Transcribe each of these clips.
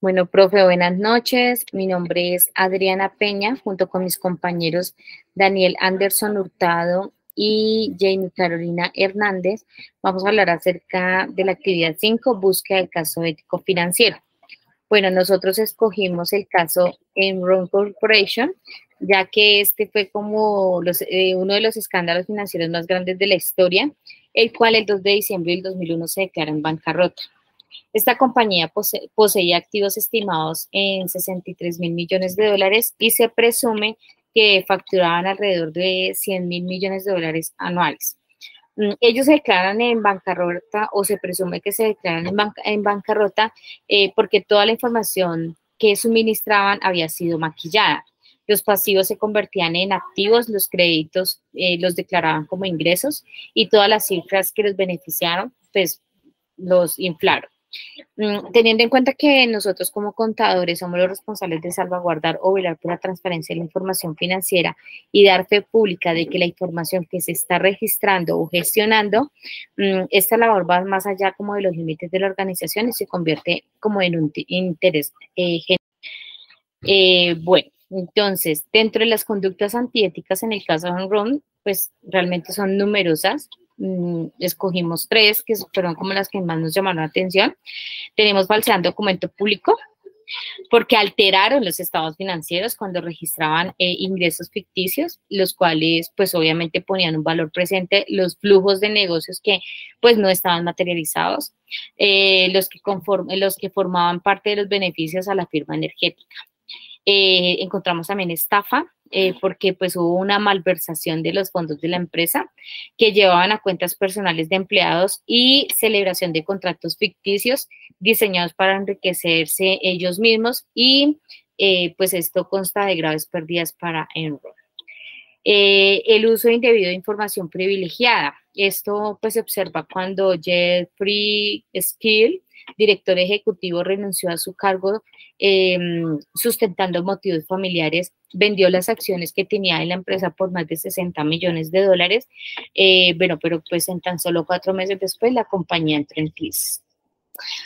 Bueno, profe, buenas noches. Mi nombre es Adriana Peña, junto con mis compañeros Daniel Anderson Hurtado y Jamie Carolina Hernández. Vamos a hablar acerca de la actividad 5, búsqueda del caso ético financiero. Bueno, nosotros escogimos el caso Enron Corporation, ya que este fue como uno de los escándalos financieros más grandes de la historia, el cual el 2 de diciembre del 2001 se declara en bancarrota. Esta compañía poseía activos estimados en 63 mil millones de dólares y se presume que facturaban alrededor de 100 mil millones de dólares anuales. Ellos se declaran en bancarrota o se presume que se declaran en bancarrota porque toda la información que suministraban había sido maquillada. Los pasivos se convertían en activos, los créditos los declaraban como ingresos y todas las cifras que los beneficiaron, pues los inflaron. Teniendo en cuenta que nosotros como contadores somos los responsables de salvaguardar o velar por la transparencia de la información financiera y dar fe pública de que la información que se está registrando o gestionando, esta labor va más allá como de los límites de la organización y se convierte como en un interés general. Bueno, entonces, dentro de las conductas antiéticas en el caso de Enron, pues realmente son numerosas. Escogimos tres que fueron como las que más nos llamaron la atención. Tenemos falseando documento público, porque alteraron los estados financieros cuando registraban ingresos ficticios, los cuales pues obviamente ponían un valor presente, los flujos de negocios que pues no estaban materializados, los que formaban parte de los beneficios a la firma energética. Encontramos también estafa, porque pues hubo una malversación de los fondos de la empresa que llevaban a cuentas personales de empleados y celebración de contratos ficticios diseñados para enriquecerse ellos mismos y pues esto consta de graves pérdidas para Enron. El uso indebido de información privilegiada. Esto pues se observa cuando Jeffrey Skill, director ejecutivo, renunció a su cargo eh, sustentando motivos familiares, vendió las acciones que tenía en la empresa por más de 60 millones de dólares. Bueno, pero pues en tan solo 4 meses después la compañía entró en crisis.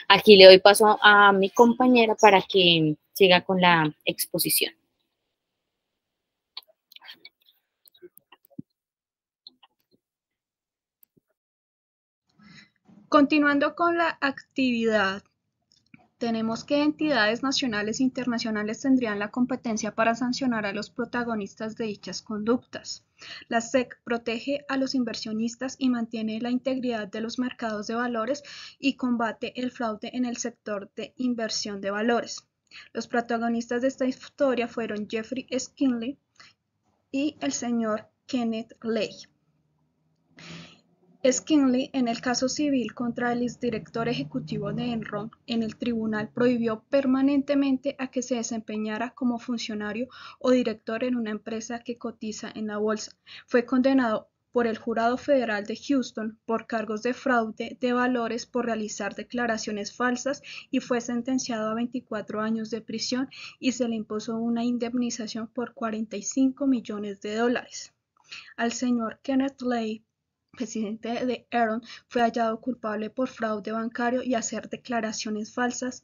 Aquí le doy paso a mi compañera para que siga con la exposición. Continuando con la actividad, tenemos que entidades nacionales e internacionales tendrían la competencia para sancionar a los protagonistas de dichas conductas. La SEC protege a los inversionistas y mantiene la integridad de los mercados de valores y combate el fraude en el sector de inversión de valores. Los protagonistas de esta historia fueron Jeffrey Skinley y el señor Kenneth Lay. Skinley, en el caso civil contra el exdirector ejecutivo de Enron, en el tribunal prohibió permanentemente a que se desempeñara como funcionario o director en una empresa que cotiza en la bolsa. Fue condenado por el Jurado Federal de Houston por cargos de fraude de valores por realizar declaraciones falsas y fue sentenciado a 24 años de prisión y se le impuso una indemnización por $45 millones. Al señor Kenneth Lay, presidente de Enron, fue hallado culpable por fraude bancario y hacer declaraciones falsas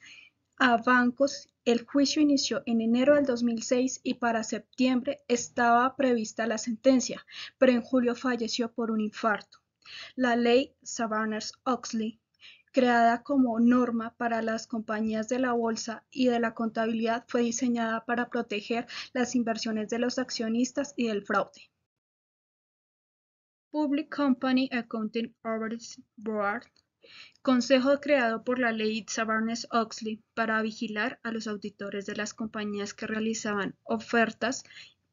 a bancos. El juicio inició en enero del 2006 y para septiembre estaba prevista la sentencia, pero en julio falleció por un infarto. La ley Sarbanes-Oxley, creada como norma para las compañías de la bolsa y de la contabilidad, fue diseñada para proteger las inversiones de los accionistas y del fraude. Public Company Accounting Oversight Board, consejo creado por la ley Sarbanes-Oxley para vigilar a los auditores de las compañías que realizaban ofertas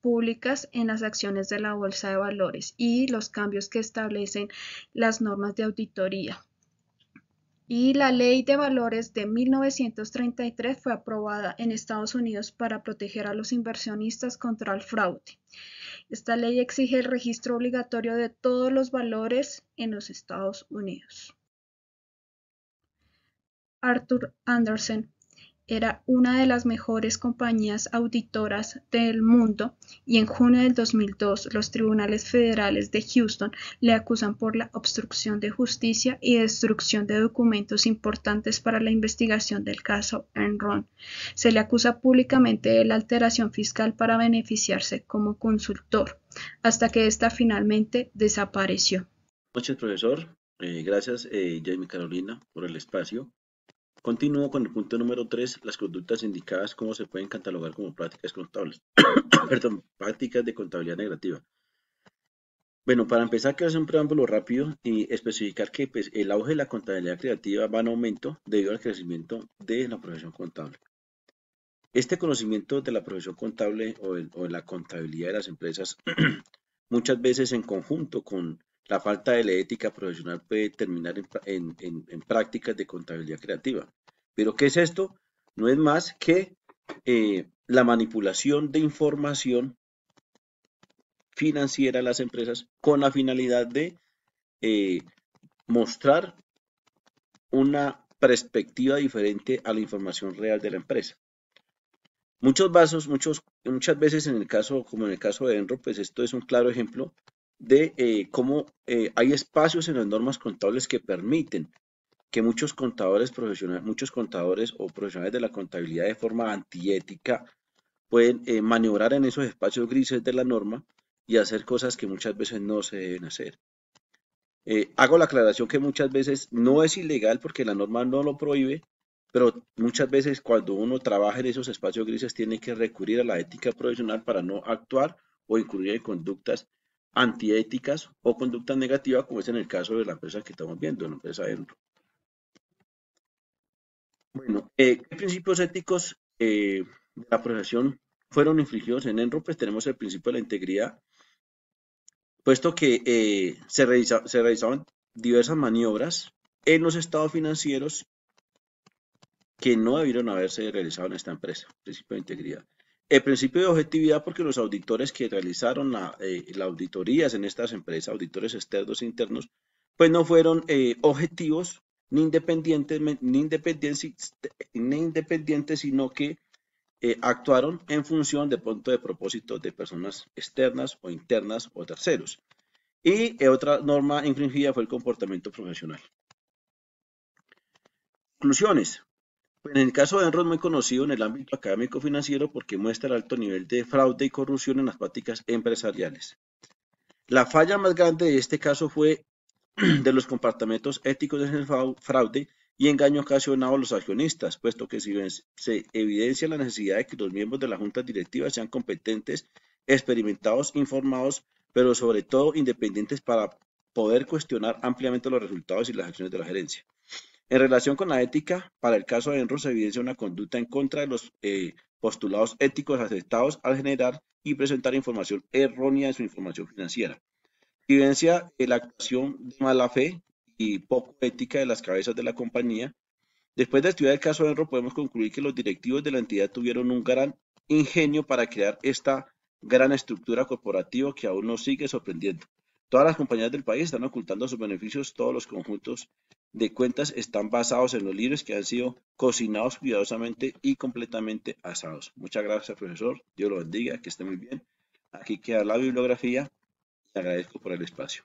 públicas en las acciones de la bolsa de valores y los cambios que establecen las normas de auditoría. Y la Ley de Valores de 1933 fue aprobada en Estados Unidos para proteger a los inversionistas contra el fraude. Esta ley exige el registro obligatorio de todos los valores en los Estados Unidos. Arthur Andersen, era una de las mejores compañías auditoras del mundo y en junio del 2002 los tribunales federales de Houston le acusan por la obstrucción de justicia y destrucción de documentos importantes para la investigación del caso Enron. Se le acusa públicamente de la alteración fiscal para beneficiarse como consultor, hasta que esta finalmente desapareció. Buenas noches, profesor. Gracias, Jamie Carolina, por el espacio. Continúo con el punto número 3, las conductas indicadas, cómo se pueden catalogar como prácticas contables. Perdón, prácticas de contabilidad negativa. Bueno, para empezar, quiero hacer un preámbulo rápido y especificar que pues, el auge de la contabilidad creativa va en aumento debido al crecimiento de la profesión contable. Este conocimiento de la profesión contable o de la contabilidad de las empresas, muchas veces en conjunto con la falta de la ética profesional puede terminar en prácticas de contabilidad creativa. ¿Pero qué es esto? No es más que la manipulación de información financiera a las empresas con la finalidad de mostrar una perspectiva diferente a la información real de la empresa. Muchas veces en el caso, como en el caso de Enron, pues esto es un claro ejemplo de cómo hay espacios en las normas contables que permiten que muchos contadores o profesionales de la contabilidad de forma antiética pueden maniobrar en esos espacios grises de la norma y hacer cosas que muchas veces no se deben hacer. Hago la aclaración que muchas veces no es ilegal porque la norma no lo prohíbe, pero muchas veces cuando uno trabaja en esos espacios grises tiene que recurrir a la ética profesional para no actuar o incurrir en conductas antiéticas o conductas negativas, como es en el caso de la empresa que estamos viendo, la empresa Enron. Bueno, ¿qué principios éticos de la profesión fueron infringidos en Enron? Pues tenemos el principio de la integridad, puesto que se realizaban diversas maniobras en los estados financieros que no debieron haberse realizado en esta empresa, principio de integridad. El principio de objetividad, porque los auditores que realizaron las auditorías en estas empresas, auditores externos e internos, pues no fueron objetivos ni independientes, sino que actuaron en función de punto de propósito de personas externas o internas o terceros. Y otra norma infringida fue el comportamiento profesional. Conclusiones. En el caso de Enron, muy conocido en el ámbito académico financiero porque muestra el alto nivel de fraude y corrupción en las prácticas empresariales. La falla más grande de este caso fue de los comportamientos éticos en el fraude y engaño ocasionado a los accionistas, puesto que se evidencia la necesidad de que los miembros de la junta directiva sean competentes, experimentados, informados, pero sobre todo independientes para poder cuestionar ampliamente los resultados y las acciones de la gerencia. En relación con la ética, para el caso de Enron se evidencia una conducta en contra de los postulados éticos aceptados al generar y presentar información errónea de su información financiera. Evidencia la actuación de mala fe y poco ética de las cabezas de la compañía. Después de estudiar el caso de Enron, podemos concluir que los directivos de la entidad tuvieron un gran ingenio para crear esta gran estructura corporativa que aún nos sigue sorprendiendo. Todas las compañías del país están ocultando sus beneficios, todos los conjuntos de cuentas están basados en los libros que han sido cocinados cuidadosamente y completamente asados. Muchas gracias, profesor. Dios lo bendiga, que esté muy bien. Aquí queda la bibliografía y agradezco por el espacio.